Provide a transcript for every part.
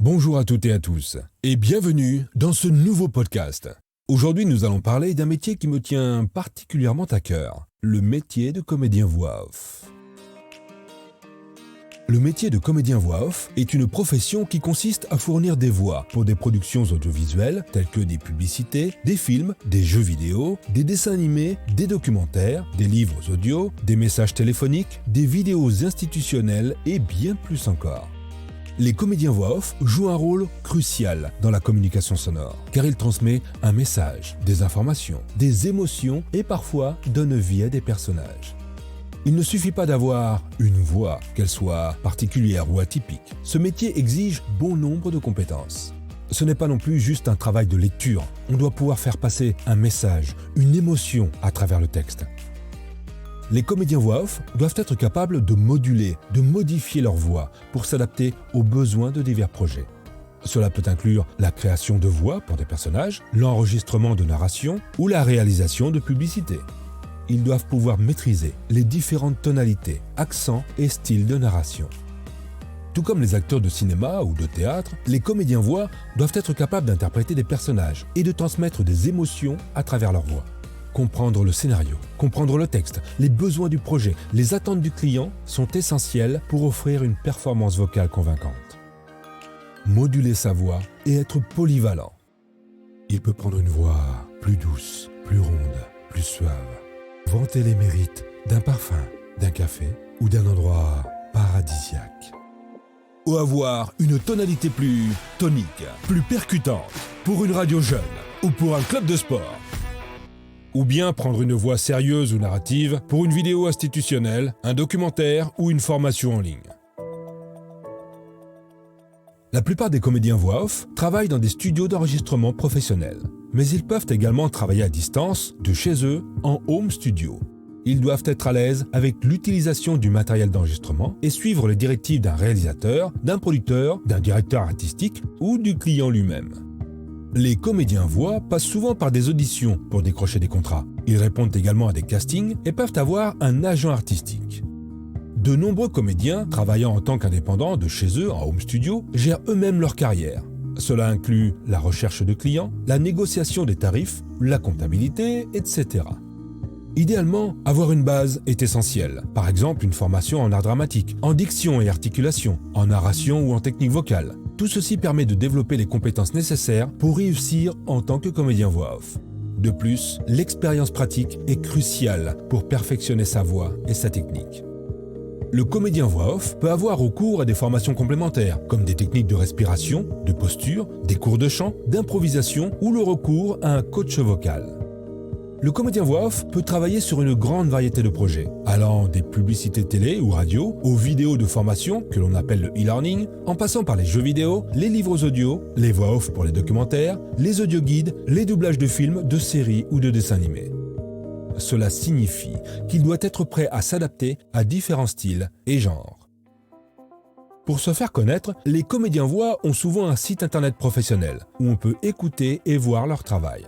Bonjour à toutes et à tous, et bienvenue dans ce nouveau podcast. Aujourd'hui, nous allons parler d'un métier qui me tient particulièrement à cœur, le métier de comédien voix off. Le métier de comédien voix off est une profession qui consiste à fournir des voix pour des productions audiovisuelles telles que des publicités, des films, des jeux vidéo, des dessins animés, des documentaires, des livres audio, des messages téléphoniques, des vidéos institutionnelles et bien plus encore. Les comédiens voix off jouent un rôle crucial dans la communication sonore, car ils transmettent un message, des informations, des émotions et parfois donnent vie à des personnages. Il ne suffit pas d'avoir une voix, qu'elle soit particulière ou atypique. Ce métier exige bon nombre de compétences. Ce n'est pas non plus juste un travail de lecture. On doit pouvoir faire passer un message, une émotion à travers le texte. Les comédiens voix off doivent être capables de moduler, de modifier leur voix pour s'adapter aux besoins de divers projets. Cela peut inclure la création de voix pour des personnages, l'enregistrement de narration ou la réalisation de publicités. Ils doivent pouvoir maîtriser les différentes tonalités, accents et styles de narration. Tout comme les acteurs de cinéma ou de théâtre, les comédiens voix doivent être capables d'interpréter des personnages et de transmettre des émotions à travers leur voix. Comprendre le scénario, comprendre le texte, les besoins du projet, les attentes du client sont essentiels pour offrir une performance vocale convaincante. Moduler sa voix et être polyvalent. Il peut prendre une voix plus douce, plus ronde, plus suave. Vanter les mérites d'un parfum, d'un café ou d'un endroit paradisiaque. Ou avoir une tonalité plus tonique, plus percutante pour une radio jeune ou pour un club de sport. Ou bien prendre une voix sérieuse ou narrative pour une vidéo institutionnelle, un documentaire ou une formation en ligne. La plupart des comédiens voix off travaillent dans des studios d'enregistrement professionnels, mais ils peuvent également travailler à distance, de chez eux, en home studio. Ils doivent être à l'aise avec l'utilisation du matériel d'enregistrement et suivre les directives d'un réalisateur, d'un producteur, d'un directeur artistique ou du client lui-même. Les comédiens voix passent souvent par des auditions pour décrocher des contrats. Ils répondent également à des castings et peuvent avoir un agent artistique. De nombreux comédiens, travaillant en tant qu'indépendants de chez eux en home studio, gèrent eux-mêmes leur carrière. Cela inclut la recherche de clients, la négociation des tarifs, la comptabilité, etc. Idéalement, avoir une base est essentiel. Par exemple, une formation en art dramatique, en diction et articulation, en narration ou en technique vocale. Tout ceci permet de développer les compétences nécessaires pour réussir en tant que comédien voix off. De plus, l'expérience pratique est cruciale pour perfectionner sa voix et sa technique. Le comédien voix off peut avoir recours à des formations complémentaires, comme des techniques de respiration, de posture, des cours de chant, d'improvisation ou le recours à un coach vocal. Le comédien voix off peut travailler sur une grande variété de projets, allant des publicités télé ou radio aux vidéos de formation que l'on appelle le e-learning, en passant par les jeux vidéo, les livres audio, les voix off pour les documentaires, les audio-guides, les doublages de films, de séries ou de dessins animés. Cela signifie qu'il doit être prêt à s'adapter à différents styles et genres. Pour se faire connaître, les comédiens voix ont souvent un site internet professionnel où on peut écouter et voir leur travail.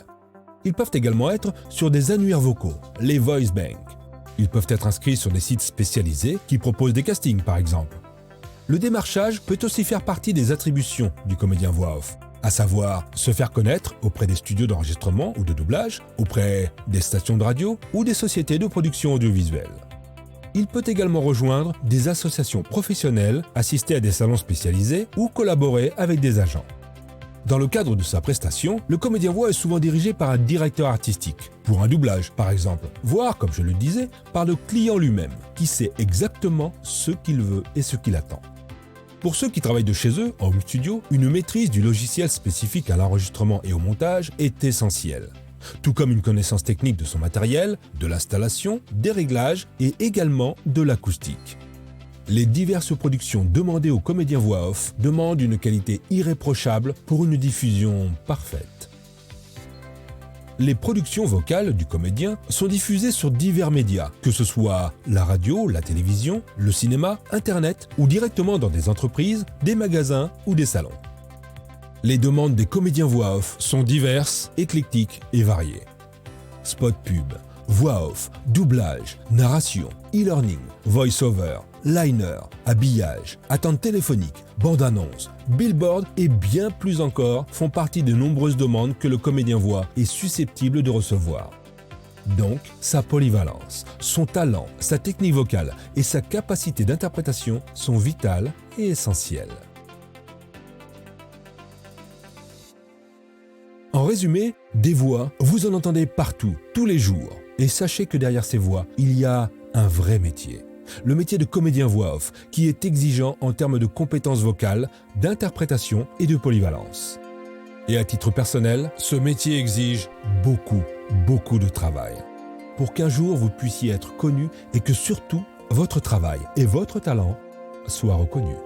Ils peuvent également être sur des annuaires vocaux, les voice banks. Ils peuvent être inscrits sur des sites spécialisés qui proposent des castings par exemple. Le démarchage peut aussi faire partie des attributions du comédien voix off, à savoir se faire connaître auprès des studios d'enregistrement ou de doublage, auprès des stations de radio ou des sociétés de production audiovisuelle. Il peut également rejoindre des associations professionnelles, assister à des salons spécialisés ou collaborer avec des agents. Dans le cadre de sa prestation, le comédien voix est souvent dirigé par un directeur artistique, pour un doublage par exemple, voire, comme je le disais, par le client lui-même, qui sait exactement ce qu'il veut et ce qu'il attend. Pour ceux qui travaillent de chez eux, en home studio, une maîtrise du logiciel spécifique à l'enregistrement et au montage est essentielle, tout comme une connaissance technique de son matériel, de l'installation, des réglages et également de l'acoustique. Les diverses productions demandées aux comédiens voix off demandent une qualité irréprochable pour une diffusion parfaite. Les productions vocales du comédien sont diffusées sur divers médias, que ce soit la radio, la télévision, le cinéma, Internet ou directement dans des entreprises, des magasins ou des salons. Les demandes des comédiens voix off sont diverses, éclectiques et variées. Spot pub, voix off, doublage, narration, e-learning, voice-over, liner, habillage, attente téléphonique, bande-annonce, billboard et bien plus encore font partie des nombreuses demandes que le comédien voix est susceptible de recevoir. Donc, sa polyvalence, son talent, sa technique vocale et sa capacité d'interprétation sont vitales et essentielles. En résumé, des voix, vous en entendez partout, tous les jours. Et sachez que derrière ces voix, il y a un vrai métier. Le métier de comédien voix off, qui est exigeant en termes de compétences vocales, d'interprétation et de polyvalence. Et à titre personnel, ce métier exige beaucoup de travail. Pour qu'un jour vous puissiez être connu et que surtout, votre travail et votre talent soient reconnus.